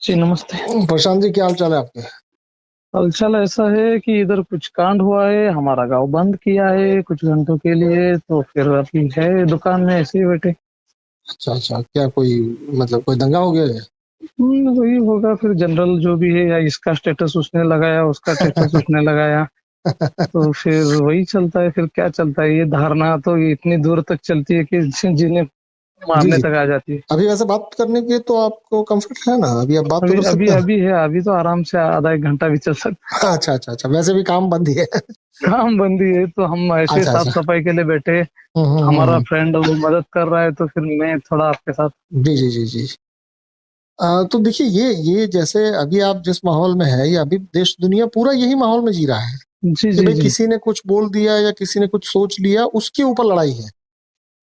जी, नमस्ते। प्रशांत जी, क्या हाल चाल है आपके? हालचाल ऐसा है कि इधर कुछ कांड हुआ है, हमारा गाँव बंद किया है कुछ घंटों के लिए, तो फिर अभी है दुकान में ऐसे ही बैठे। अच्छा अच्छा, क्या कोई मतलब कोई दंगा हो गया है? वही होगा फिर जनरल जो भी है, या इसका स्टेटस उसने लगाया, उसका स्टेटस उसने लगाया, तो फिर वही चलता है। फिर क्या चलता है, ये धारणा तो ये इतनी दूर तक चलती है कि जिन्हें जी मारने जी। तक आ जाती है। अभी वैसे बात करने की तो आपको कंफर्ट है ना? अभी आप बात तो अभी कर अभी सकते हैं। अभी है, अभी तो आराम से आधा एक घंटा भी चल सकता अच्छा अच्छा अच्छा, वैसे भी काम बंद ही है। है। काम बंदी है तो हम ऐसे अच्छा साफ अच्छा। सफाई के लिए बैठे। हमारा हम्म। फ्रेंड वो मदद कर रहा है, तो फिर मैं थोड़ा आपके साथ। जी जी जी जी। तो देखिए, ये जैसे अभी आप जिस माहौल में है, ये अभी देश दुनिया पूरा यही माहौल में जी रहा है जी कि जी भाई जी। किसी ने कुछ बोल दिया या किसी ने कुछ सोच लिया, उसके ऊपर लड़ाई है।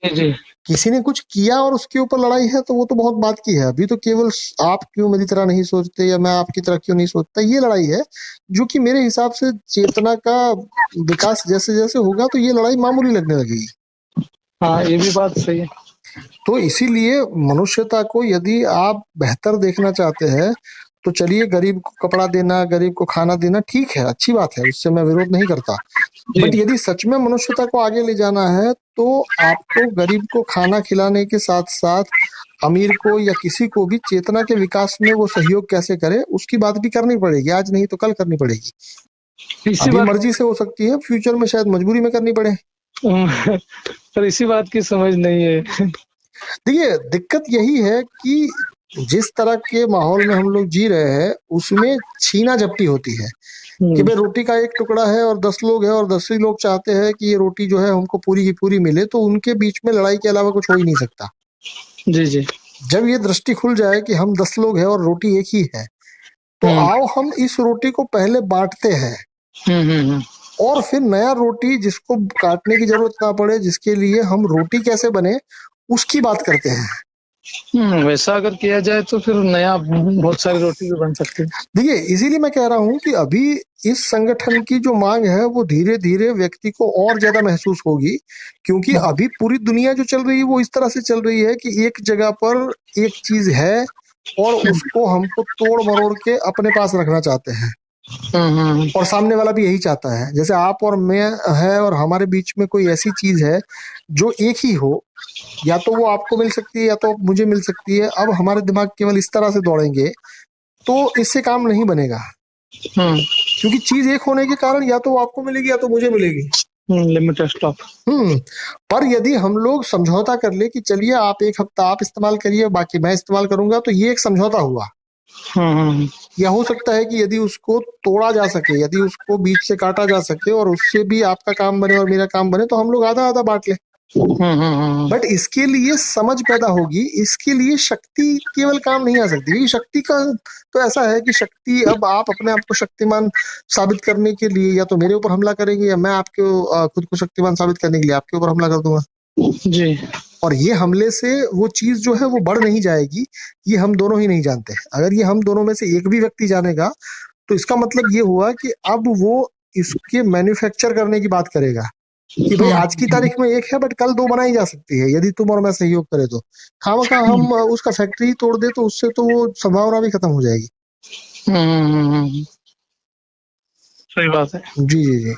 जी जी। किसी ने कुछ किया और उसके ऊपर लड़ाई है, तो वो तो बहुत बात की है। अभी तो केवल आप क्यों मेरी तरह नहीं सोचते या मैं आपकी तरह क्यों नहीं सोचता, ये लड़ाई है। जो कि मेरे हिसाब से चेतना का विकास जैसे जैसे होगा, तो ये लड़ाई मामूली लगने लगेगी। हाँ, ये भी बात सही है। तो इसीलिए मनुष्यता को यदि आप बेहतर देखना चाहते हैं, तो चलिए, गरीब को कपड़ा देना, गरीब को खाना देना ठीक है, अच्छी बात है, उससे मैं विरोध नहीं करता। जी। बट यदि सच में मनुष्यता को आगे ले जाना है, तो आपको गरीब को खाना खिलाने के साथ साथ अमीर को या किसी को भी चेतना के विकास में वो सहयोग कैसे करे, उसकी बात भी करनी पड़ेगी। आज नहीं तो कल करनी पड़ेगी। इसी अभी बात मर्जी से हो सकती है, फ्यूचर में शायद मजबूरी में करनी पड़े। पर इसी बात की समझ नहीं है। देखिए, दिक्कत यही है कि जिस तरह के माहौल में हम लोग जी रहे हैं, उसमें छीना झपटी होती है कि भाई रोटी का एक टुकड़ा है और 10 लोग हैं और 10 ही लोग चाहते हैं कि ये रोटी जो है हमको पूरी की पूरी मिले, तो उनके बीच में लड़ाई के अलावा कुछ हो ही नहीं सकता। जी जी। जब ये दृष्टि खुल जाए कि हम 10 लोग हैं और रोटी एक ही है, तो हम्म आओ हम इस रोटी को पहले बांटते हैं हम्म। और फिर नया रोटी जिसको काटने की जरूरत ना पड़े, जिसके लिए हम रोटी कैसे बने, उसकी बात करते हैं। वैसा अगर किया जाए तो फिर नया बहुत सारी रोटी भी बन सकती है। देखिए, इसीलिए मैं कह रहा हूं कि अभी इस संगठन की जो मांग है, वो धीरे धीरे व्यक्ति को और ज्यादा महसूस होगी, क्योंकि अभी पूरी दुनिया जो चल रही है वो इस तरह से चल रही है कि एक जगह पर एक चीज है और उसको हमको तोड़ मरोड़ के अपने पास रखना चाहते हैं। हम्म। और सामने वाला भी यही चाहता है। जैसे आप और मैं है और हमारे बीच में कोई ऐसी चीज है जो एक ही हो, या तो वो आपको मिल सकती है या तो मुझे मिल सकती है। अब हमारे दिमाग केवल इस तरह से दौड़ेंगे, तो इससे काम नहीं बनेगा, हम्म। क्योंकि चीज एक होने के कारण या तो वो आपको मिलेगी या तो मुझे मिलेगी। Limited stop. हम्म। पर यदि हम लोग समझौता कर ले कि चलिए, आप एक हफ्ता आप इस्तेमाल करिए, बाकी मैं इस्तेमाल करूंगा, तो ये एक समझौता हुआ। हम्म। या हो सकता है कि यदि उसको तोड़ा जा सके, यदि उसको बीच से काटा जा सके और उससे भी आपका काम बने और मेरा काम बने, तो हम लोग आधा आधा बांट लें। हम्म। बट इसके लिए समझ पैदा होगी, इसके लिए शक्ति केवल काम नहीं आ सकती। क्योंकि शक्ति का तो ऐसा है कि शक्ति, अब आप अपने आप को शक्तिमान साबित करने के लिए या तो मेरे ऊपर हमला करेंगे, या मैं आपके खुद को शक्तिमान साबित करने के लिए आपके ऊपर हमला कर दूंगा। जी। और ये हमले से वो चीज जो है वो बढ़ नहीं जाएगी। ये हम दोनों ही नहीं जानते। अगर ये हम दोनों में से एक भी व्यक्ति जानेगा, तो इसका मतलब ये हुआ कि अब वो इसके मैन्युफैक्चर करने की बात करेगा कि भाई आज की तारीख में एक है, बट कल दो बनाई जा सकती है, यदि तुम और मैं सहयोग करें तो। खामखा हम उसका फैक्ट्री तोड़ दे, तो उससे तो वो संभावना भी खत्म हो जाएगी। हम्म। सही बात है। जी जी जी।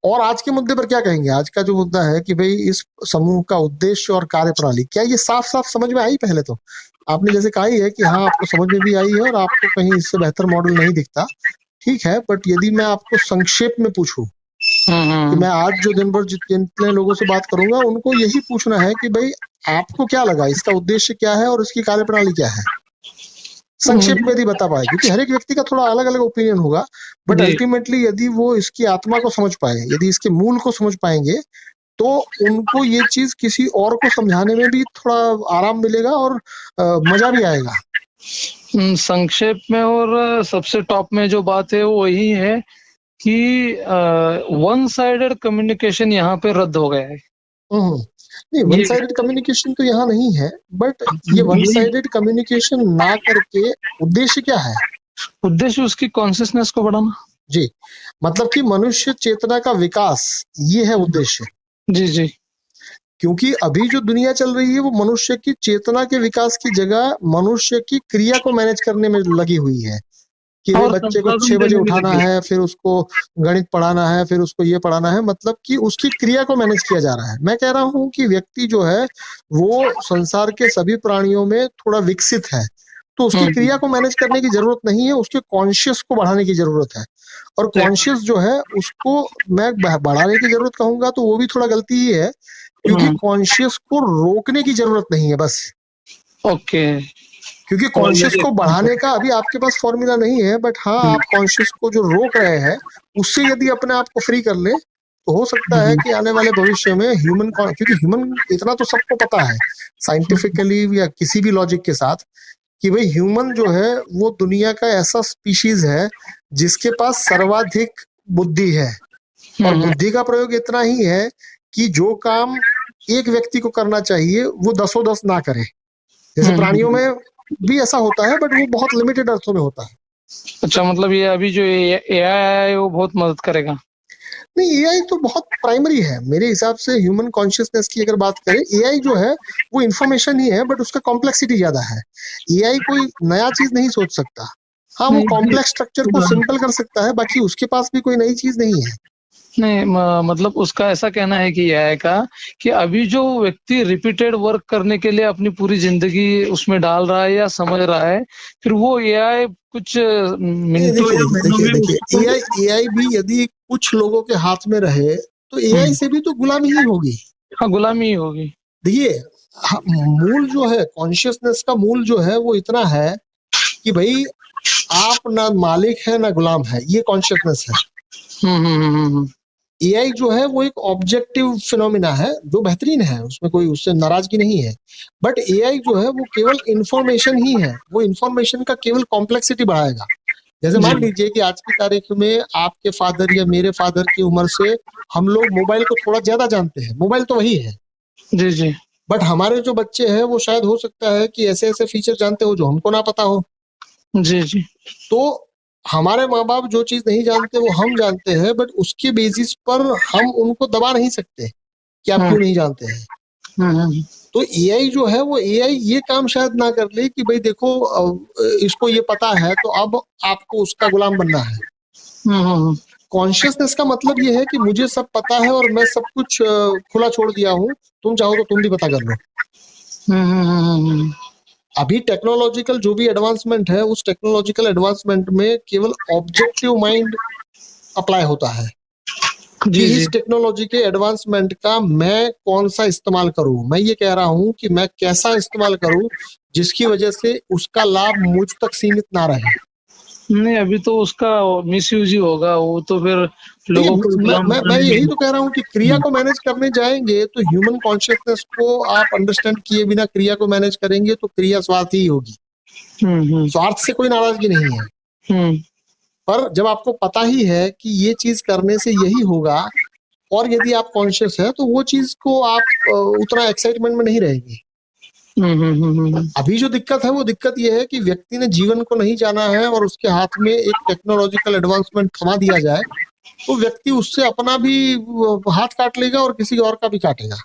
और आज के मुद्दे पर क्या कहेंगे? आज का जो मुद्दा है कि भाई इस समूह का उद्देश्य और कार्यप्रणाली क्या, ये साफ साफ समझ में आई? पहले तो आपने जैसे कहा ही है कि हाँ, आपको समझ में भी आई है और आपको कहीं इससे बेहतर मॉडल नहीं दिखता। ठीक है, बट यदि मैं आपको संक्षेप में पूछूं कि मैं आज जो दिन भर जितने लोगों से बात करूंगा, उनको यही पूछना है कि भाई आपको क्या लगा, इसका उद्देश्य क्या है और इसकी कार्यप्रणाली क्या है, संक्षेप में यदि बता पाए। क्योंकि हर एक व्यक्ति का थोड़ा अलग अलग ओपिनियन होगा, बट जी। अल्टीमेटली यदि वो इसकी आत्मा को समझ पाए, यदि इसके मूल को समझ पाएंगे, तो उनको ये चीज किसी और को समझाने में भी थोड़ा आराम मिलेगा और मजा भी आएगा। संक्षेप में और सबसे टॉप में जो बात है वो यही है कि वन साइडेड कम्युनिकेशन यहाँ पे रद्द हो गया है। नहीं, वन ये साइडेड कम्युनिकेशन तो यहाँ नहीं है, बट ये वन ये साइडेड कम्युनिकेशन ना करके उद्देश्य क्या है? उद्देश्य उसकी कॉन्सियसनेस को बढ़ाना। जी, मतलब कि मनुष्य चेतना का विकास, ये है उद्देश्य। जी जी। क्योंकि अभी जो दुनिया चल रही है वो मनुष्य की चेतना के विकास की जगह मनुष्य की क्रिया को मैनेज करने में लगी हुई है कि भाई और बच्चे को संसाधन 6 बजे देने में उठाना लगी है। है, फिर उसको गणित पढ़ाना है, फिर उसको ये पढ़ाना है, मतलब कि उसकी क्रिया को मैनेज किया जा रहा है। मैं कह रहा हूं कि व्यक्ति जो है वो संसार के सभी प्राणियों में थोड़ा विकसित है, तो उसकी हम्म। क्रिया को मैनेज करने की जरूरत नहीं है, उसके कॉन्शियस को बढ़ाने की जरूरत है। और कॉन्शियस जो है उसको मैं बढ़ाने की जरूरत कहूंगा तो वो भी थोड़ा गलती ही है, क्योंकि हम्म। कॉन्शियस को रोकने की जरूरत नहीं है बस। ओके। क्योंकि कॉन्शियस ऑलरेडी को एक्सप्लेन बढ़ाने का अभी आपके पास फॉर्मूला नहीं है, बट हाँ कर। आप कॉन्शियस को जो रोक रहे हैं उससे यदि अपने आप को फ्री कर ले तो हो सकता है कि आने वाले भविष्य में क्योंकि ह्यूमन इतना तो सबको पता है साइंटिफिकली या किसी भी लॉजिक के साथ कि भाई ह्यूमन जो है वो दुनिया का ऐसा स्पीशीज है जिसके पास सर्वाधिक बुद्धि है। और बुद्धि का प्रयोग इतना ही है कि जो काम एक व्यक्ति को करना चाहिए वो दसों दस ना करे। जैसे प्राणियों में भी ऐसा होता है बट वो बहुत लिमिटेड अर्थों में होता है। अच्छा, मतलब ये अभी जो एआई आया है वो बहुत मदद करेगा। नहीं, एआई तो बहुत प्राइमरी है मेरे हिसाब से। ह्यूमन कॉन्शियसनेस की अगर बात करें, एआई जो है वो इंफॉर्मेशन ही है बट उसका कॉम्प्लेक्सिटी ज्यादा है। एआई कोई नया चीज नहीं सोच सकता। हाँ, वो नहीं कॉम्प्लेक्स स्ट्रक्चर को सिंपल कर सकता है, बाकी उसके पास भी कोई नई चीज नहीं है। नहीं मतलब उसका ऐसा कहना है कि एआई का कि अभी जो व्यक्ति रिपीटेड वर्क करने के लिए अपनी पूरी जिंदगी उसमें डाल रहा है या समझ रहा है, फिर वो एआई कुछ नहीं, मिनटों देखिए या देखिए महीनों देखिए में देखिए उसको। एआई एआई भी यदि कुछ लोगों के हाथ में रहे तो एआई से भी तो गुलामी ही होगी। हाँ, गुलामी ही होगी। देखिए, मूल जो है कॉन्शियसनेस का मूल जो है वो इतना है कि भाई आप ना मालिक है ना गुलाम है, ये कॉन्शियसनेस है। हम्म। हम्म। एआई जो है वो एक ऑब्जेक्टिव फिनोमिना है जो बेहतरीन है, उसमें कोई उससे नाराजगी नहीं है। बट एआई जो है वो केवल इंफॉर्मेशन ही है, वो इंफॉर्मेशन का केवल कॉम्प्लेक्सिटी बढ़ाएगा। जैसे जी मान लीजिए कि आज की तारीख में आपके फादर या मेरे फादर की उम्र से हम लोग मोबाइल को थोड़ा ज्यादा जानते हैं, मोबाइल तो वही है। जी जी। बट हमारे जो बच्चे हैं वो शायद हो सकता है कि ऐसे ऐसे फीचर जानते हो जो हमको ना पता हो। जी जी। तो हमारे माँ बाप जो चीज नहीं जानते वो हम जानते हैं, बट उसके बेसिस पर हम उनको दबा नहीं सकते कि आप हम्म। क्यों नहीं जानते हैं। हम्म। तो एआई जो है वो एआई ये काम शायद ना कर ले कि भाई देखो इसको ये पता है तो अब आपको उसका गुलाम बनना है। हम्म। कॉन्शियसनेस का मतलब ये है कि मुझे सब पता है और मैं सब कुछ खुला छोड़ दिया हूँ, तुम चाहो तो तुम भी पता कर लो। हम्म। अभी टेक्नोलॉजिकल जो भी एडवांसमेंट है उस टेक्नोलॉजिकल एडवांसमेंट में केवल ऑब्जेक्टिव माइंड अप्लाई होता है कि जी जी। इस टेक्नोलॉजी के एडवांसमेंट का मैं कौन सा इस्तेमाल करूं। मैं ये कह रहा हूं कि मैं कैसा इस्तेमाल करूं जिसकी वजह से उसका लाभ मुझ तक सीमित ना रहे। नहीं, अभी तो उसका मिस यूज ही होगा, वो तो फिर देखिए, लोगों को मैं गुलाम मैं मैं बनाने यही में। तो कह रहा हूं कि क्रिया को मैनेज करने जाएंगे तो ह्यूमन कॉन्शियसनेस को आप अंडरस्टैंड किए बिना क्रिया को मैनेज करेंगे तो क्रिया स्वार्थ ही होगी। हम्म। स्वार्थ से कोई नाराजगी नहीं है, हम्म। पर जब आपको पता ही है कि ये चीज करने से यही होगा और यदि आप कॉन्शियस है तो वो चीज को आप उतना एक्साइटमेंट में नहीं रहेंगे। अभी जो दिक्कत है वो दिक्कत ये है कि व्यक्ति ने जीवन को नहीं जाना है और उसके हाथ में एक टेक्नोलॉजिकल एडवांसमेंट थमा दिया जाए तो व्यक्ति उससे अपना भी हाथ काट लेगा और किसी और का भी काटेगा।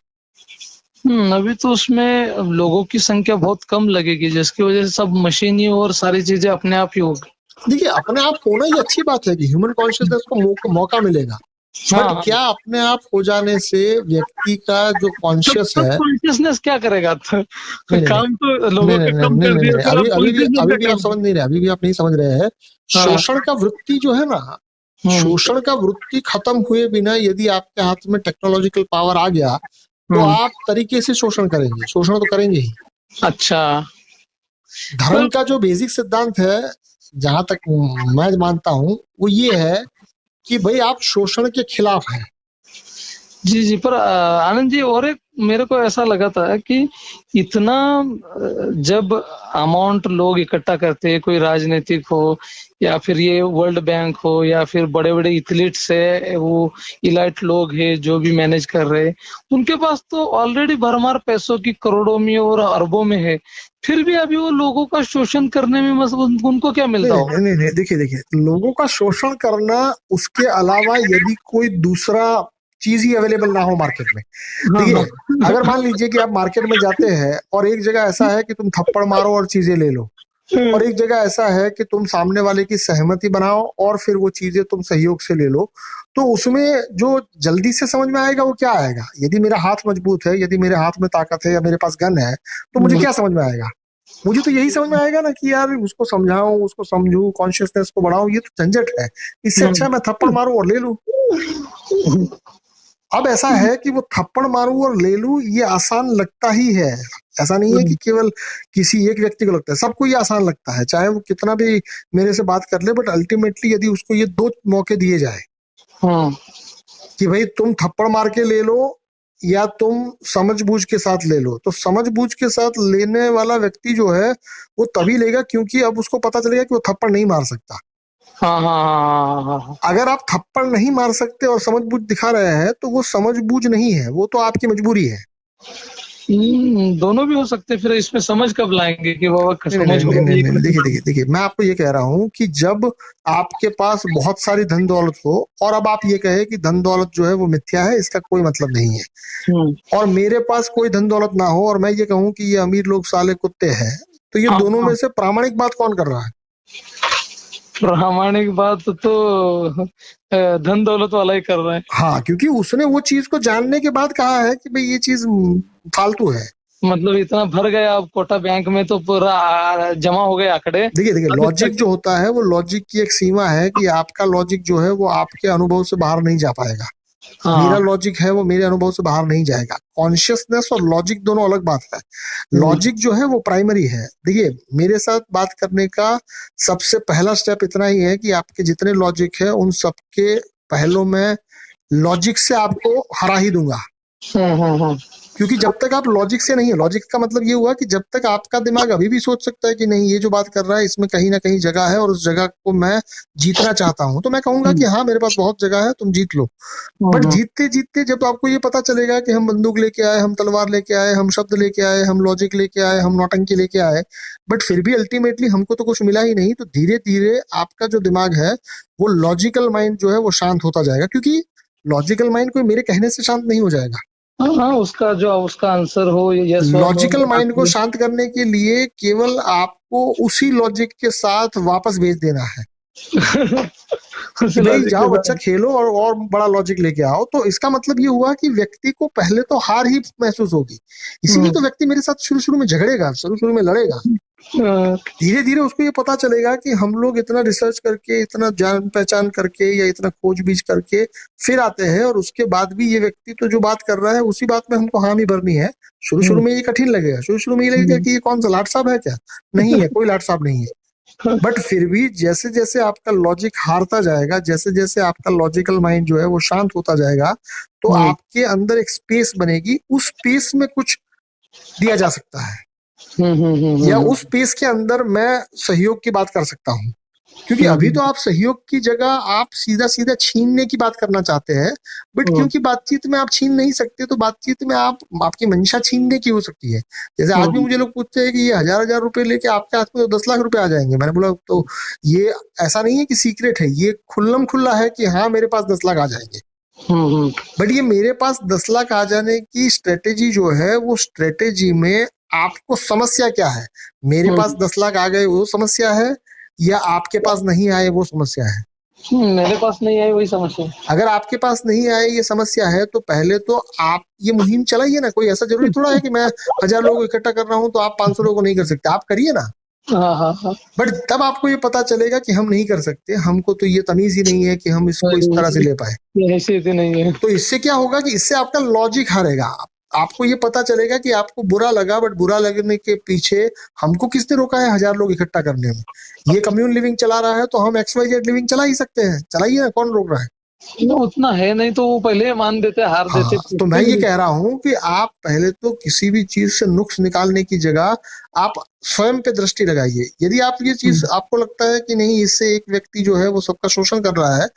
अभी तो उसमें लोगों की संख्या बहुत कम लगेगी, जिसकी वजह से सब मशीनी और सारी चीजें अपने आप ही होगी। देखिए, अपने आप होना ये अच्छी बात है कि ह्यूमन कॉन्शियसनेस को मौका मिलेगा, बट हाँ। क्या अपने आप हो जाने से व्यक्ति का जो तब कॉन्शियस तब है। कॉन्शियसनेस क्या करेगा? तो नहीं नहीं नहीं काम तो नहीं लोगों नहीं के नहीं कम नहीं कर नहीं दिया, नहीं, फिर आप कॉन्शियसनेस अभी क्या भी आप करोगे? समझ नहीं रहे, अभी भी आप नहीं समझ रहे हैं। हाँ। शोषण का वृत्ति जो है ना, हम्म। शोषण का वृत्ति खत्म हुए बिना यदि आपके हाथ में टेक्नोलॉजिकल पावर आ गया तो हम्म। आप तरीके से शोषण करेंगे, शोषण तो करेंगे ही। अच्छा। धर्म पर का जो बेसिक सिद्धांत है, जहां तक मैं मानता हूं, वो ये है कि भाई आप शोषण के खिलाफ हैं। जी जी, पर आनंद जी, और एक मेरे को ऐसा लगा था कि इतना जब अमाउंट लोग इकट्ठा करते हैं, कोई राजनीतिक हो या फिर ये वर्ल्ड बैंक हो या फिर बड़े बड़े एथलीट्स है, वो इलाइट लोग हैं जो भी मैनेज कर रहे हैं, उनके पास तो ऑलरेडी भरमार पैसों की करोड़ों में और अरबों में है, फिर भी अभी वो लोगों का शोषण करने में उनको क्या नहीं मिलता नहीं होगा? नहीं नहीं नहीं, देखिए देखिए, लोगों का शोषण करना उसके अलावा यदि कोई दूसरा चीज ही अवेलेबल ना हो मार्केट में। हाँ देखिए, हाँ। अगर मान लीजिए कि आप मार्केट में जाते हैं और एक जगह ऐसा है कि तुम थप्पड़ मारो और चीजें ले लो, और एक जगह ऐसा है कि तुम सामने वाले की सहमति बनाओ और फिर वो चीजें तुम सहयोग से ले लो, तो उसमें जो जल्दी से समझ में आएगा वो क्या आएगा? यदि मेरा हाथ मजबूत है, यदि मेरे हाथ में ताकत है या मेरे पास गन है, तो मुझे क्या समझ में आएगा? मुझे तो यही समझ में आएगा ना कि यार उसको समझाऊं, उसको समझूं, कॉन्शियसनेस को बढ़ाऊं, ये तो झंझट है। इससे अच्छा मैं थप्पड़ मारूं और ले लूं। अब ऐसा है कि वो थप्पड़ मारूं और ले लूं, ये आसान लगता ही है। ऐसा नहीं है कि केवल किसी एक व्यक्ति को लगता है, सबको ये आसान लगता है, चाहे वो कितना भी मेरे से बात कर ले, बट अल्टीमेटली यदि उसको ये दो मौके दिए जाए हाँ कि भाई तुम थप्पड़ मार के ले लो या तुम समझबूझ के साथ ले लो, तो समझबूझ के साथ लेने वाला व्यक्ति जो है वो तभी लेगा क्योंकि अब उसको पता चलेगा कि वो थप्पड़ नहीं मार सकता। हाँ हाँ हाँ हाँ हाँ। अगर आप थप्पड़ नहीं मार सकते और समझबूझ दिखा रहे हैं तो वो समझबूझ नहीं है, वो तो आपकी मजबूरी है। दोनों भी हो सकते, फिर इसमें समझ कब लाएंगे कि बाबा नहीं नहीं समझ नहीं नहीं होगी। नहीं नहीं, देखिए देखिए देखिए, मैं आपको ये कह रहा हूँ कि जब आपके पास बहुत सारी धन दौलत हो और अब आप ये कहे कि धन दौलत जो है वो मिथ्या है, इसका कोई मतलब नहीं है, हम्म। और मेरे पास कोई धन दौलत ना हो और मैं ये कहूँ कि ये अमीर लोग साले कुत्ते हैं, तो ये हाँ दोनों हाँ। में से प्रामाणिक बात कौन कर रहा है? प्रामाणिक बात तो धन दौलत वाला ही कर रहा है। हाँ, क्योंकि उसने वो चीज को जानने के बाद कहा है कि भाई ये चीज फालतू है। मतलब इतना भर गया अब कोटा बैंक में तो पूरा जमा हो गए आंकड़े। देखिए देखिए, अब लॉजिक तक। जो होता है वो लॉजिक की एक सीमा है कि आपका लॉजिक जो है वो आपके अनुभव से बाहर नहीं जा पाएगा। मेरा हाँ। लॉजिक है वो मेरे अनुभव से बाहर नहीं जाएगा। कॉन्शियसनेस और लॉजिक दोनों अलग बात है। लॉजिक जो है वो प्राइमरी है। देखिए, मेरे साथ बात करने का सबसे पहला स्टेप इतना ही है कि आपके जितने लॉजिक है उन सबके पहलों में लॉजिक से आपको हरा ही दूंगा। हम्म। क्योंकि जब तक आप लॉजिक से नहीं है, लॉजिक का मतलब ये हुआ कि जब तक आपका दिमाग अभी भी सोच सकता है कि नहीं ये जो बात कर रहा है इसमें कहीं ना कहीं जगह है और उस जगह को मैं जीतना चाहता हूं, तो मैं कहूंगा कि हाँ मेरे पास बहुत जगह है, तुम जीत लो। बट जीतते जीतते जब आपको ये पता चलेगा कि हम बंदूक लेके आए, हम तलवार लेके आए, हम शब्द लेके आए, हम लॉजिक लेके आए, हम नौटंकी लेके आए, बट फिर भी अल्टीमेटली हमको तो कुछ मिला ही नहीं, तो धीरे धीरे आपका जो दिमाग है वो लॉजिकल माइंड जो है वो शांत होता जाएगा। क्योंकि लॉजिकल माइंड कोई मेरे कहने से शांत नहीं हो जाएगा। हाँ हाँ, उसका जो उसका आंसर हो यस और नो लॉजिकल माइंड को में। शांत करने के लिए केवल आपको उसी लॉजिक के साथ वापस भेज देना है उस कि भाई लॉजिक जाओ के बच्चा साथ। खेलो और बड़ा लॉजिक लेके आओ। तो इसका मतलब ये हुआ कि व्यक्ति को पहले तो हार ही महसूस होगी, इसीलिए तो व्यक्ति मेरे साथ शुरू शुरू में झगड़ेगा, शुरू शुरू में लड़ेगा। धीरे धीरे उसको ये पता चलेगा कि हम लोग इतना रिसर्च करके, इतना जान पहचान करके या इतना खोजबीज करके फिर आते हैं, और उसके बाद भी ये व्यक्ति तो जो बात कर रहा है उसी बात में हमको हामी भरनी है। शुरू शुरू में ये कठिन लगेगा, शुरू शुरू में ये लगेगा कि ये कौन सा लाट साहब है क्या? नहीं है, कोई लाट साहब नहीं है। बट फिर भी जैसे जैसे आपका लॉजिक हारता जाएगा, जैसे जैसे आपका लॉजिकल माइंड जो है वो शांत होता जाएगा, तो आपके अंदर एक स्पेस बनेगी, उस स्पेस में कुछ दिया जा सकता है, या उस स्पेस के अंदर मैं सहयोग की बात कर सकता हूँ। क्योंकि अभी तो आप सहयोग की जगह आप सीधा सीधा छीनने की बात करना चाहते हैं, बट क्योंकि बातचीत में आप छीन नहीं सकते, तो बातचीत में आप आपकी मंशा छीनने की हो सकती है। जैसे आज भी मुझे लोग पूछते हैं कि ये हजार हजार रुपए लेके आपके हाथ में तो 10 लाख रुपए आ जाएंगे। मैंने बोला तो ये ऐसा नहीं है कि सीक्रेट है, ये खुल्लम खुल्ला है कि हाँ मेरे पास 10 लाख आ जाएंगे। बट ये मेरे पास 10 लाख आ जाने की स्ट्रेटेजी जो है वो स्ट्रेटेजी में आपको समस्या क्या है? मेरे पास 10 लाख आ गए वो समस्या है, या आपके पास नहीं आए वो समस्या है? मेरे पास नहीं आई वही समस्या है। अगर आपके पास नहीं आए ये समस्या है, तो पहले तो आप ये मुहिम चलाइए ना। कोई ऐसा जरूरी थोड़ा है कि मैं 1000 लोगों को इकट्ठा कर रहा हूँ तो आप 500 लोगों को नहीं कर सकते, आप करिए ना। हाँ हाँ हाँ। बट तब आपको ये पता चलेगा कि हम नहीं कर सकते, हमको तो ये तमीज ही नहीं है कि हम इसको इस तरह से ले पाए। ये हैसियत ही नहीं है। तो इससे क्या होगा कि इससे आपका लॉजिक हारेगा। आपको ये पता चलेगा कि आपको बुरा लगा, बट बुरा लगने के पीछे हमको किसने रोका है 1000 लोग इकट्ठा करने में? ये कम्युन लिविंग चला रहा है तो हम XYZ लिविंग चला ही सकते हैं, चलाइए ना, कौन रोक रहा है? उतना है नहीं तो वो पहले मान देते, हार हाँ, देते। तो मैं ये कह रहा हूँ कि आप पहले तो किसी भी चीज से नुक्स निकालने की जगह आप स्वयं पे दृष्टि लगाइए। यदि आप ये चीज आपको लगता है कि नहीं इससे एक व्यक्ति जो है वो सबका शोषण कर रहा है,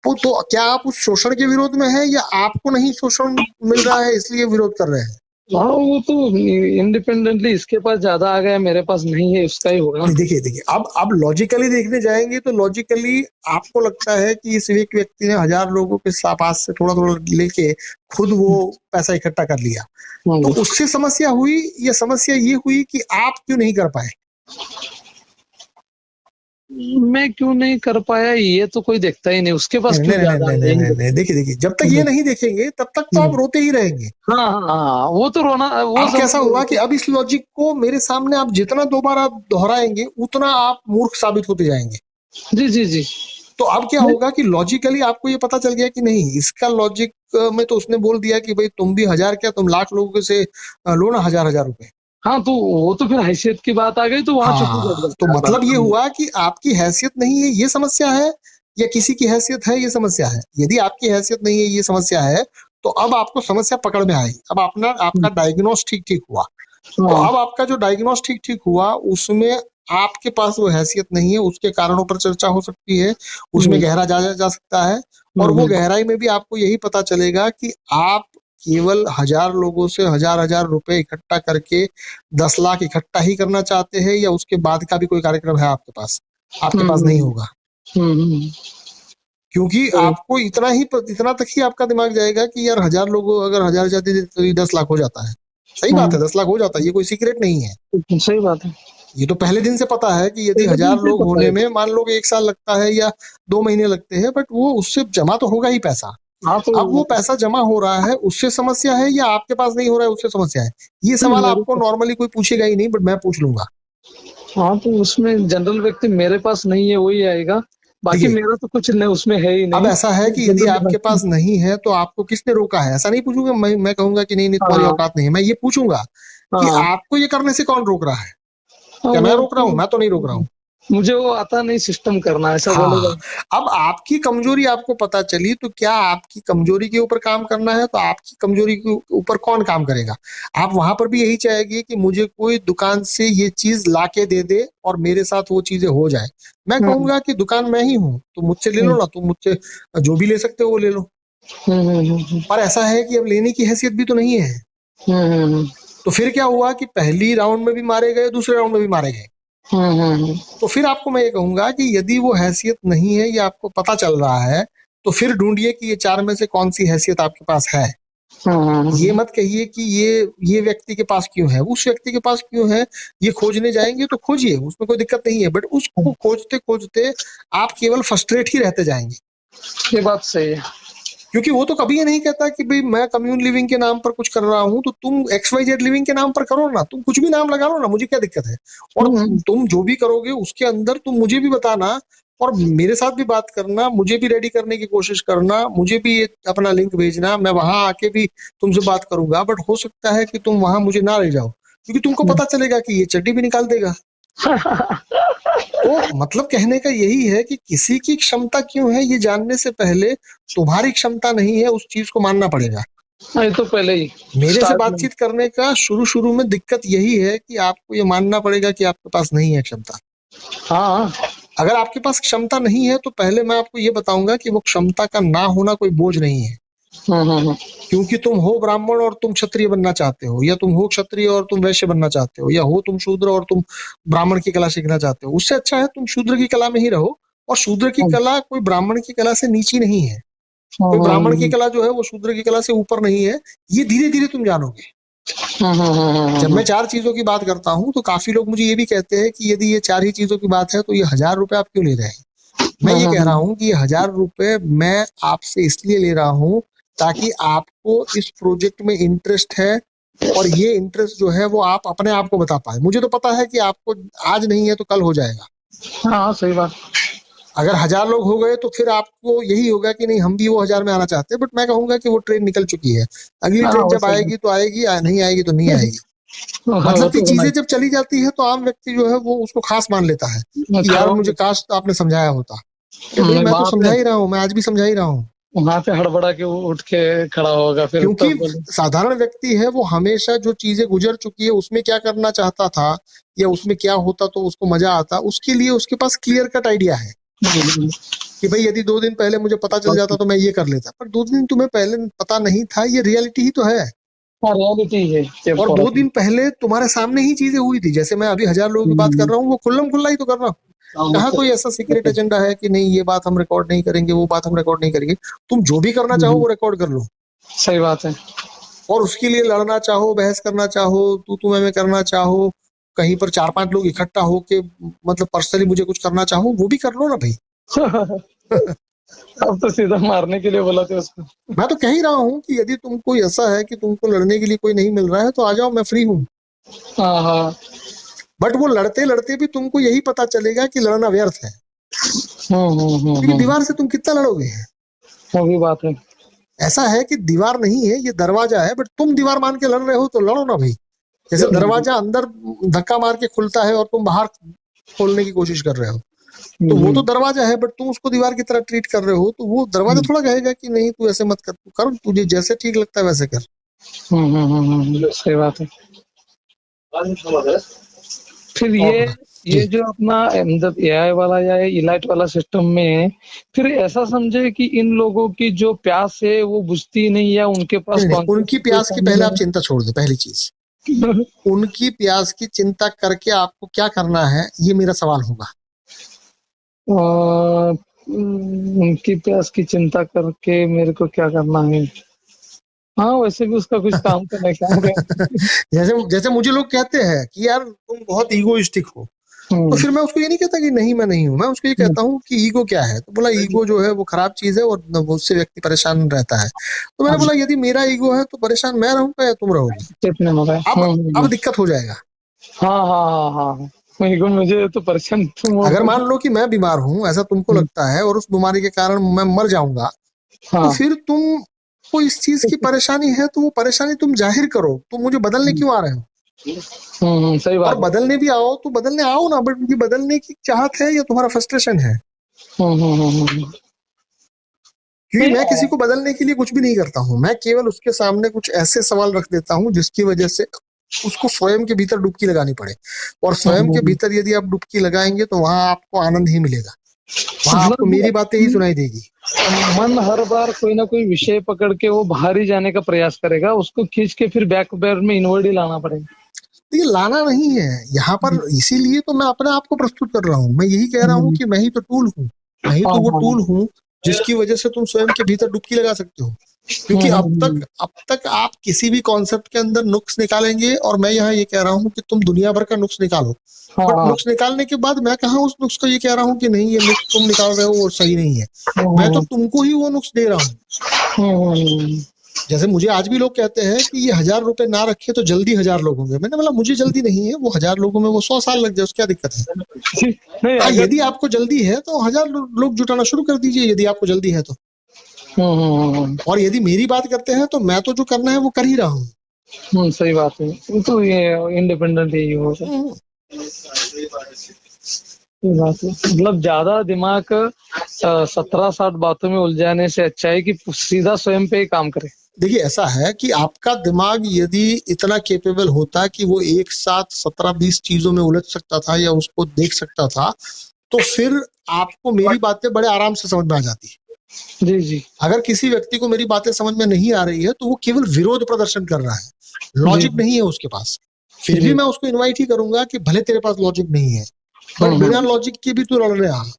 तो क्या आप उस शोषण के विरोध में है, या आपको नहीं शोषण मिल रहा है इसलिए विरोध कर रहे हैं? हाँ वो तो इंडिपेंडेंटली इसके पास ज्यादा आ गया, मेरे पास नहीं है, उसका ही होगा। नहीं, देखिए देखिए, अब लॉजिकली देखने जाएंगे तो लॉजिकली आपको लगता है कि इस एक व्यक्ति ने 1000 लोगों के पास से थोड़ा थोड़ा लेके खुद वो पैसा इकट्ठा कर लिया, तो हम्म। उससे समस्या हुई, या समस्या ये हुई कि आप क्यों नहीं कर पाए? मैं क्यों नहीं कर पाया ये तो कोई देखता ही नहीं, उसके पास नहीं क्यों नहीं नहीं ज्यादा नहीं है नहीं यही नहीं देखता नहीं, देखिए देखिए, जब तक है। ये नहीं देखेंगे तब तक तो आप रोते ही रहेंगे। हाँ हाँ हाँ, वो तो रोना, वो अब कैसा समझ। हुआ कि अब इस लॉजिक को मेरे सामने आप जितना दोबारा दोहराएंगे उतना आप मूर्ख साबित होते जाएंगे। जी जी जी। तो अब क्या होगा कि लॉजिकली आपको ये पता चल गया कि नहीं, इसका लॉजिक में तो उसने बोल दिया कि भाई तुम भी 1000 क्या, तुम लाख लोगों से लो ना 1000 1000 रुपए। हाँ तो वो तो फिर हैसियत की बात आ गई, तो वहां चुप ही बैठ हाँ, तो जाता है मतलब ये हुआ कि आपकी हैसियत नहीं है ये समस्या है, या किसी की हैसियत है ये समस्या है। यदि आपकी हैसियत नहीं है ये समस्या है, तो अब आपको समस्या पकड़ में आई। अब अपना आपका डायग्नोस ठीक ठीक हुआ। तो हाँ। अब आपका जो डायग्नोस ठीक ठीक हुआ उसमें आपके पास वो हैसियत नहीं है, उसके कारणों पर चर्चा हो सकती है, उसमें हम्म गहरा जाया जा सकता है। और वो हम्म गहराई में भी आपको यही पता चलेगा कि आप केवल 1000 लोगों से 1000 1000 रुपए इकट्ठा करके 10 लाख इकट्ठा ही करना चाहते हैं, या उसके बाद का भी कोई कार्यक्रम है आपके पास? आपके पास नहीं हम्म होगा, हम्म। क्योंकि तो आपको इतना तक ही आपका दिमाग जाएगा कि यार 1000 लोग अगर 1000 जाते थे तो ये 10 लाख हो जाता है। सही बात है, 10 लाख हो जाता है, ये कोई सीक्रेट नहीं है। सही बात है। ये तो पहले दिन से पता है कि यदि पहले दिन 1000 से लोग पता होने है। में मान लो कि 1 साल लगता है या 2 महीने लगते हैं, बट वो उससे जमा तो होगा ही पैसा। हाँ तो अब वो पैसा जमा हो रहा है उससे समस्या है, या आपके पास नहीं हो रहा है उससे समस्या है? ये नहीं, सवाल मेरे आपको पास। नॉर्मली कोई पूछेगा ही नहीं, बट मैं पूछ लूंगा। हाँ तो उसमें जनरल व्यक्ति मेरे पास नहीं है वही आएगा, बाकी देखिए, मेरा तो कुछ नहीं, उसमें है ही अब नहीं। ऐसा है कि यदि जनरल आपके व्यक्ति। पास नहीं है तो आपको किसने रोका है? ऐसा नहीं पूछूंगा मैं कहूंगा कि नहीं नहीं तुम्हारी हाँ औकात नहीं है, मैं ये पूछूंगा कि हाँ आपको ये करने से कौन रोक रहा है? हाँ। क्या मैं वो रोक रहा हूँ? तो मैं तो नहीं रोक रहा हूँ। मुझे वो आता नहीं सिस्टम करना, ऐसा बोलेगा। हाँ, अब आपकी कमजोरी आपको पता चली तो क्या आपकी कमजोरी के ऊपर काम करना है? तो आपकी कमजोरी के ऊपर कौन काम करेगा? आप वहां पर भी यही चाहेंगे कि मुझे कोई दुकान से ये चीज लाके दे दे और मेरे साथ वो चीजें हो जाए। मैं हम्म कहूंगा कि दुकान मैं ही हूँ, तुम मुझसे ले लो हम्म ना, तुम मुझसे जो भी ले सकते हो वो ले लो। हम्म। पर ऐसा है कि अब लेने की हैसियत भी तो नहीं है। हम्म तो फिर क्या हुआ कि पहली राउंड में भी मारे गए, दूसरे राउंड में भी मारे गए। हम्म। तो फिर आपको मैं ये कहूंगा कि यदि वो हैसियत नहीं है, ये आपको पता चल रहा है, तो फिर ढूंढिए कि ये 4 में से कौन सी हैसियत आपके पास है। ये मत कहिए कि ये व्यक्ति के पास क्यों है, उस व्यक्ति के पास क्यों है। ये खोजने जाएंगे तो खोजिए, उसमें कोई दिक्कत नहीं है, बट उसको खोजते खोजते आप केवल फ्रस्ट्रेट ही रहते जाएंगे। ये बात सही है। क्योंकि वो तो कभी ये नहीं कहता कि भाई मैं कम्युन लिविंग के नाम पर कुछ कर रहा हूं, तो तुम XYZ लिविंग के नाम पर करो ना, तुम कुछ भी नाम लगा लो ना, मुझे क्या दिक्कत है। और हम्म तुम जो भी करोगे उसके अंदर तुम मुझे भी बताना, और मेरे साथ भी बात करना, मुझे भी रेडी करने की कोशिश करना, मुझे भी ये अपना लिंक भेजना, मैं वहां आके भी तुमसे बात करूंगा। बट हो सकता है कि तुम वहां मुझे ना ले जाओ, क्योंकि तुमको पता चलेगा कि ये चड्डी भी निकाल देगा। तो मतलब कहने का यही है कि किसी की क्षमता क्यों है ये जानने से पहले तुम्हारी क्षमता नहीं है उस चीज को मानना पड़ेगा। ये तो पहले ही मेरे से स्टार्ट में। बातचीत करने का शुरू शुरू में दिक्कत यही है कि आपको ये मानना पड़ेगा कि आपके पास नहीं है क्षमता। हाँ। अगर आपके पास क्षमता नहीं है तो पहले मैं आपको ये बताऊंगा कि वो क्षमता का ना होना कोई बोझ नहीं है। हम्म। क्योंकि तुम हो ब्राह्मण और तुम क्षत्रिय बनना चाहते हो, या तुम हो क्षत्रिय और तुम वैश्य बनना चाहते हो, या हो तुम शूद्र और तुम ब्राह्मण की कला सीखना चाहते हो, उससे अच्छा है तुम शूद्र की कला में ही रहो। और शूद्र की कला कोई ब्राह्मण की कला से नीची नहीं है, कोई ब्राह्मण की कला जो है वो शूद्र की कला से ऊपर नहीं है। ये धीरे धीरे तुम जानोगे। जब मैं 4 चीजों की बात करता हूँ तो काफी लोग मुझे ये भी कहते हैं कि यदि ये 4 ही चीजों की बात है तो ये 1000 रुपए आप क्यों ले रहे हैं? मैं ये कह रहा हूँ कि ये 1000 रुपए मैं आपसे इसलिए ले रहा हूँ ताकि आपको इस प्रोजेक्ट में इंटरेस्ट है, और ये इंटरेस्ट जो है वो आप अपने आप को बता पाए। मुझे तो पता है कि आपको आज नहीं है तो कल हो जाएगा। हाँ सही बात। अगर 1000 लोग हो गए तो फिर आपको यही होगा कि नहीं हम भी वो 1000 में आना चाहते हैं, बट मैं कहूंगा कि वो ट्रेन निकल चुकी है। अगली हाँ ट्रेन वो जब सही आएगी तो आएगी, नहीं आएगी तो नहीं आएगी। है। हाँ वो मतलब कि तो होना चीजें जब चली जाती है तो आम व्यक्ति जो है वो उसको खास मान लेता है ही कि यार खड़ा मुझे काश तो आपने समझाया होता। अरे भाई मैं तो वहां समझा पे, ही रहा हूँ, मैं आज भी समझा ही रहा हूँ। वहां पे हड़बड़ा के उठ के खड़ा होगा फिर क्योंकि तब बोले। साधारण व्यक्ति है वो हमेशा जो चीजें गुजर चुकी है उसमें क्या करना चाहता था, या उसमें क्या होता तो उसको मजा आता, उसके लिए उसके पास क्लियर कट आइडिया है कि भाई यदि 2 दिन पहले मुझे पता चल जाता तो मैं ये कर लेता। पर 2 दिन तुम्हें पहले पता नहीं था, ये रियलिटी ही तो है। हाँ, रियलिटी है ये और पूरा 2 दिन पहले तुम्हारे सामने ही चीजें हुई थी, जैसे मैं अभी 1000 लोगों की बात कर रहा हूँ, वो खुल्लम खुल्ला ही तो कर रहा हूँ। कहाँ कोई ऐसा सीक्रेट एजेंडा है कि नहीं ये बात हम रिकॉर्ड नहीं करेंगे, वो बात हम रिकॉर्ड नहीं करेंगे। तुम जो भी करना चाहो वो रिकॉर्ड कर लो, सही बात है। और उसके लिए लड़ना चाहो, बहस करना चाहो, तू मैं करना चाहो, कहीं पर 4-5 लोग इकट्ठा होके मतलब पर्सनली मुझे कुछ करना चाहो, वो भी कर लो ना भाई। अब तो सीधा मारने के लिए बोला था उसको। मैं तो कह ही रहा हूँ कि यदि तुम कोई ऐसा है कि तुमको लड़ने के लिए कोई नहीं मिल रहा है तो आ जाओ, मैं फ्री हूँ। हाँ हाँ। बट वो लड़ते लड़ते भी तुमको यही पता चलेगा कि लड़ना व्यर्थ है, क्योंकि दीवार से तुम कितना लड़ोगे। वो भी बात है। ऐसा है कि दीवार नहीं है, ये दरवाजा है, बट तुम दीवार मान के लड़ रहे हो तो लड़ो ना भाई। जैसे दरवाजा अंदर धक्का मार के खुलता है और तुम बाहर खोलने की कोशिश कर रहे हो, तो वो तो दरवाजा है, बट तुम उसको दीवार की तरह ट्रीट कर रहे हो, तो वो दरवाजा थोड़ा कहेगा कि नहीं तू ऐसे मत कर, तू कर, तुझे जैसे ठीक लगता है वैसे कर। सही बात है। फिर और ये जी जो अपना मतलब एआई वाला या इलाइट वाला सिस्टम में फिर ऐसा समझे कि इन लोगों की जो प्यास है वो बुझती नहीं, या उनके पास नहीं नहीं, उनकी कॉन्शियसली कोई प्यास की कमी पहले आप नहीं। चिंता छोड़ दो, पहली चीज उनकी प्यास की चिंता करके आपको क्या करना है, ये मेरा सवाल होगा। उनकी प्यास की चिंता करके मेरे को क्या करना है? हाँ, वैसे भी उसका कुछ काम तो नहीं काम है। जैसे जैसे मुझे लोग कहते हैं कि यार तुम बहुत ईगोइस्टिक हो, तो फिर मैं उसको ये नहीं कहता कि नहीं मैं नहीं हूँ, मैं उसको ये कहता हूँ कि ईगो क्या है, तो बोला ईगो जो है वो खराब चीज है और उससे व्यक्ति परेशान रहता है। तो मैंने बोला यदि मेरा ईगो है तो परेशान मैं रहूंगा या तुम रहोगे। कितने हो गए? अब दिक्कत हो जाएगा। हाँ हाँ हाँ हाँ। बिल्कुल, मुझे तो परेशान तुम हो। अगर मान लो कि मैं बीमार हूँ, ऐसा तुमको लगता है, और उस बीमारी के कारण मैं मर जाऊंगा, तो हाँ। फिर तुम को इस चीज की परेशानी है तो वो परेशानी तुम जाहिर करो, तुम मुझे बदलने क्यों आ रहे हो। सही और बात है। बदलने भी आओ तो बदलने आओ ना, बट ये बदलने की चाहत है या तुम्हारा फ्रस्ट्रेशन है। हम्म। क्योंकि नहीं, मैं किसी को बदलने के लिए कुछ भी नहीं करता हूँ, मैं केवल उसके सामने कुछ ऐसे सवाल रख देता हूँ जिसकी वजह से उसको स्वयं के भीतर डुबकी लगानी पड़े, और स्वयं के भीतर यदि आप डुबकी लगाएंगे तो वहां आपको आनंद ही मिलेगा, वहां आपको मेरी बातें ही मतलब सुनाई देगी। मन हर बार कोई ना कोई विषय पकड़ के वो बाहर ही जाने का प्रयास करेगा, उसको खींच के फिर बैक पैर में इनवर्ड ही लाना पड़ेगा। तो ये लाना नहीं है यहाँ पर, इसीलिए तो मैं अपने आप को प्रस्तुत कर रहा हूँ, मैं यही कह रहा हूँ कि मैं ही तो टूल हूँ, मैं ही हाँ तो वो हाँ। टूल हूँ जिसकी वजह से तुम स्वयं के भीतर डुबकी लगा सकते हो। क्योंकि अब तक आप किसी भी कॉन्सेप्ट के अंदर नुक्स निकालेंगे, और मैं यहाँ ये कह रहा हूँ कि तुम दुनिया भर का नुक्स निकालो, बट हाँ नुक्स निकालने के बाद मैं कहाँ उस नुक्स को ये कह रहा हूँ कि नहीं ये नुक्स तुम निकाल रहे हो वो सही नहीं है, मैं तो तुमको ही वो नुक्स दे रहा हूँ। जैसे मुझे आज भी लोग कहते हैं कि ये 1000 रुपए ना रखे तो जल्दी 1000 लोग होंगे, मैंने बोला मुझे जल्दी नहीं है, वो 1000 लोगों में वो 100 साल लग जाए, उसकी क्या दिक्कत है। नहीं, हाँ, अगर यदि आपको जल्दी है तो 1000 लोग जुटाना शुरू कर दीजिए, यदि आपको जल्दी है तो। और यदि मेरी बात करते हैं तो मैं तो जो करना है वो कर ही रहा हूँ। सही बात है। तो ये इंडिपेंडेंट ही होगा। ये बात है, मतलब ज्यादा दिमाग 17-60 बातों में उलझाने से अच्छा है कि सीधा स्वयं पे ही काम करे। देखिए ऐसा है कि आपका दिमाग यदि इतना केपेबल होता कि वो एक साथ 17-20 चीजों में उलझ सकता था या उसको देख सकता था, तो फिर आपको मेरी बातें बड़े आराम से समझ में आ जाती। जी जी। अगर किसी व्यक्ति को मेरी बातें समझ में नहीं आ रही है तो वो केवल विरोध प्रदर्शन कर रहा है, लॉजिक नहीं है उसके पास। फिर भी मैं उसको इनवाइट ही करूंगा कि भले तेरे पास लॉजिक नहीं है, बट बिना लॉजिक के भी तू लड़ रहा है,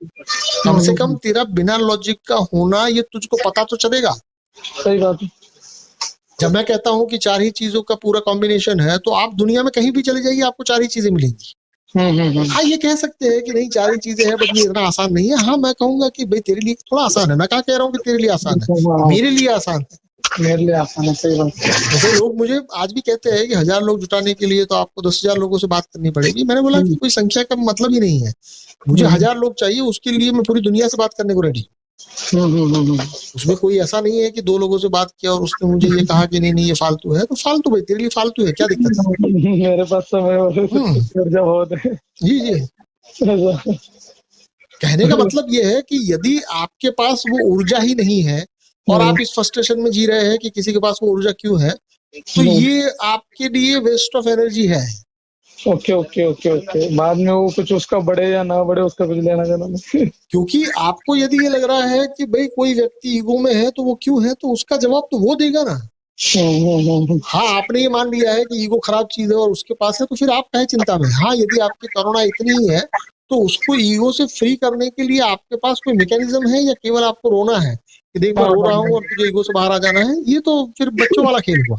कम से कम तेरा बिना लॉजिक का होना ये तुझको पता तो चलेगा। सही बात है। जब मैं कहता हूँ कि 4 ही चीजों का पूरा कॉम्बिनेशन है, तो आप दुनिया में कहीं भी चले जाइए आपको 4 ही चीजें मिलेंगी। हाँ, ये कह सकते हैं कि नहीं 4 ही चीजें हैं बट ये इतना आसान नहीं है। हाँ, मैं कहूंगा कि भाई तेरे लिए थोड़ा आसान है, मैं कहाँ कह रहा हूँ कि तेरे लिए आसान है, मेरे लिए आसान है। मेरे लिए आसान है। सही बात है। जैसे लोग मुझे आज भी कहते हैं कि 1000 लोग जुटाने के लिए तो आपको 10,000 लोगों से बात करनी पड़ेगी, मैंने बोला कि कोई संख्या का मतलब ही नहीं है, मुझे 1000 लोग चाहिए, उसके लिए मैं पूरी दुनिया से बात करने को रेडी। उसमें कोई ऐसा नहीं है कि 2 लोगों से बात किया और उसने मुझे ये कहा कि नहीं नहीं ये फालतू है, तो फालतू भाई तेरे लिए फालतू है, क्या दिक्कत है। मेरे पास समय और ऊर्जा बहुत है। जी जी। कहने का मतलब ये है कि यदि आपके पास वो ऊर्जा ही नहीं है और आप इस फ्रस्ट्रेशन में जी रहे हैं कि किसी के पास वो ऊर्जा क्यों है, तो ये आपके लिए वेस्ट ऑफ एनर्जी है। ओके ओके ओके ओके, बाद में वो कुछ उसका बढ़े या ना बढ़े उसका कुछ लेना देना नहीं। क्योंकि आपको यदि ये लग रहा है कि भाई कोई व्यक्ति ईगो में है तो वो क्यों है, तो उसका जवाब तो वो देगा ना। हाँ, आपने ये मान लिया है कि ईगो खराब चीज है और उसके पास है, तो फिर आप काहे चिंता में। हाँ, यदि आपकी करुणा इतनी ही है तो उसको ईगो से फ्री करने के लिए आपके पास कोई मैकेनिज्म है, या केवल आपको रोना है कि देख मैं रो रहा हूँ और तुझे ईगो से बाहर आ जाना है? ये तो फिर बच्चों वाला खेल हुआ।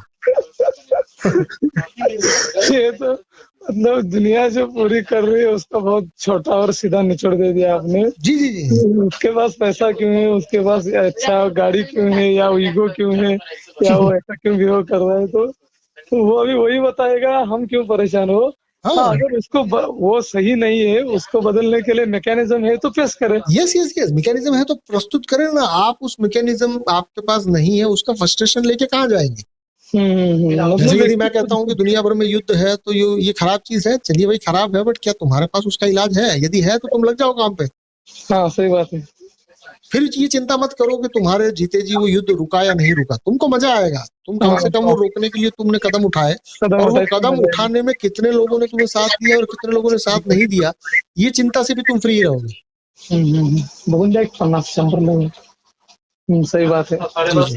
ये तो मतलब दुनिया जो पूरी कर रही है उसका बहुत छोटा और सीधा निचोड़ दे दिया आपने। जी जी जी। उसके पास पैसा क्यों है, उसके पास अच्छा गाड़ी क्यों है, या ईगो क्यों है, या वो ऐसा क्यों बिहेव कर रहा है, तो वो अभी वही बताएगा हम क्यों परेशान हो। हाँ, हाँ, अगर उसको वो सही नहीं है, उसको बदलने के लिए मैकेनिज्म है तो पेश करे। यस यस यस, मैकेनिज्म है तो प्रस्तुत करें ना। आप उस मैकेनिज्म आपके पास नहीं है, उसका फ्रस्ट्रेशन लेके कहाँ जाएंगे? जैसे मतलब यदि मैं कहता हूँ कि दुनिया भर में युद्ध है तो ये खराब चीज है, चलिए भाई खराब है, बट क्या तुम्हारे पास उसका इलाज है? यदि है तो तुम लग जाओ काम पे। हाँ सही बात है। फिर ये चिंता मत करो कि तुम्हारे जीते जी वो युद्ध रुका या नहीं रुका, तुमको मजा आएगा। तुम कम से कम वो रोकने के लिए तुमने कदम उठाए, कदम और वो उठाए कदम उठाने में कितने लोगों ने तुम्हें साथ दिया और कितने लोगों ने साथ नहीं दिया, ये चिंता से भी तुम फ्री रहोगे। सही बात है। जी जी।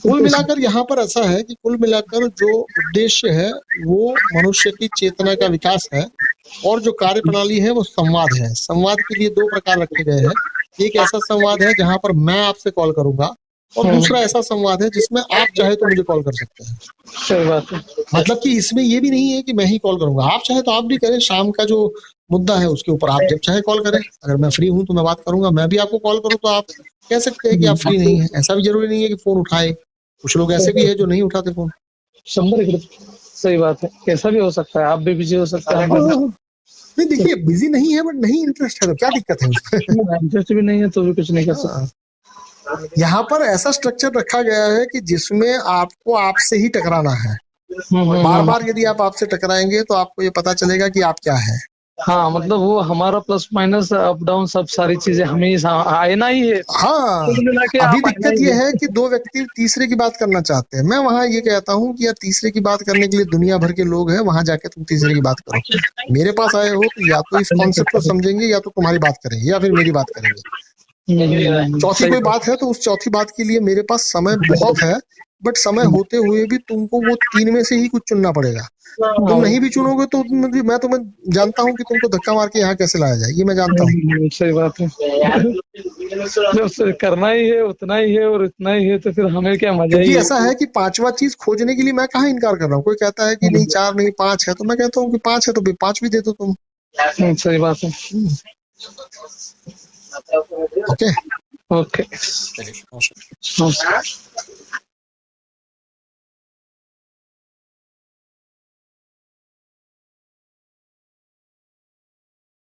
कुल मिलाकर यहाँ पर ऐसा है कि कुल मिलाकर जो उद्देश्य है वो मनुष्य की चेतना का विकास है, और जो कार्य प्रणाली है वो संवाद है। संवाद के लिए दो प्रकार रखे गए हैं। एक ऐसा संवाद है जहां पर मैं आपसे कॉल करूंगा, और दूसरा ऐसा संवाद है जिसमें आप चाहे तो मुझे कॉल कर सकते हैं। सही बात है। मतलब कि इसमें ये भी नहीं है कि मैं ही कॉल करूंगा, आप चाहे तो आप भी करें। शाम का जो मुद्दा है उसके ऊपर आप जब चाहे कॉल करें, अगर मैं फ्री हूं तो मैं बात करूंगा। मैं भी आपको कॉल करूं तो आप कह सकते हैं कि आप फ्री नहीं है। ऐसा भी जरूरी नहीं है कि फोन उठाए, कुछ लोग ऐसे भी है जो नहीं उठाते फोन। 100% सही बात है, कैसा भी हो सकता है, आप भी बिजी हो सकता है। नहीं देखिए, बिजी नहीं है बट नहीं इंटरेस्ट है, तो क्या दिक्कत है उसमें? इंटरेस्ट भी नहीं है तो भी कुछ नहीं कर सकते। यहाँ पर ऐसा स्ट्रक्चर रखा गया है कि जिसमें आपको आपसे ही टकराना है। बार बार यदि आप आपसे टकराएंगे तो आपको ये पता चलेगा कि आप क्या है। हाँ, मतलब वो हमारा प्लस माइनस अप डाउन सब सारी चीजें हमें ही आना ही है। हाँ, कुल मिला के अभी आप आना दिक्कत ही ये है कि दो व्यक्ति तीसरे की बात करना चाहते हैं। मैं वहां ये कहता हूँ कि यार तीसरे की बात करने के लिए दुनिया भर के लोग हैं, वहां जाके तुम तीसरे की बात करो। मेरे पास आए हो तो या तो इस कॉन्सेप्ट को समझेंगे, या तो तुम्हारी बात करेंगे, या फिर मेरी बात करेंगे। चौथी कोई बात है तो उस चौथी बात के लिए मेरे पास समय बहुत है, बट समय होते हुए भी तुमको वो तीन में से ही कुछ चुनना पड़ेगा। तुम नहीं भी चुनोगे तो मैं तुम्हें जानता हूँ कि तुमको धक्का मार के यहाँ कैसे लाया जाए, ये मैं जानता हूँ। सही बात है। जब करना ही है उतना ही है और इतना ही है तो फिर हमें क्या मजा ही क्योंकि है। ऐसा है कि पांचवा चीज खोजने के लिए मैं कहाँ इनकार कर रहा हूँ। कोई कहता है कि नहीं चार नहीं पांच है, तो मैं कहता हूँ कि पांच है तो पांच भी दे दो तुम। सही बात है। Okay okay. चलिए।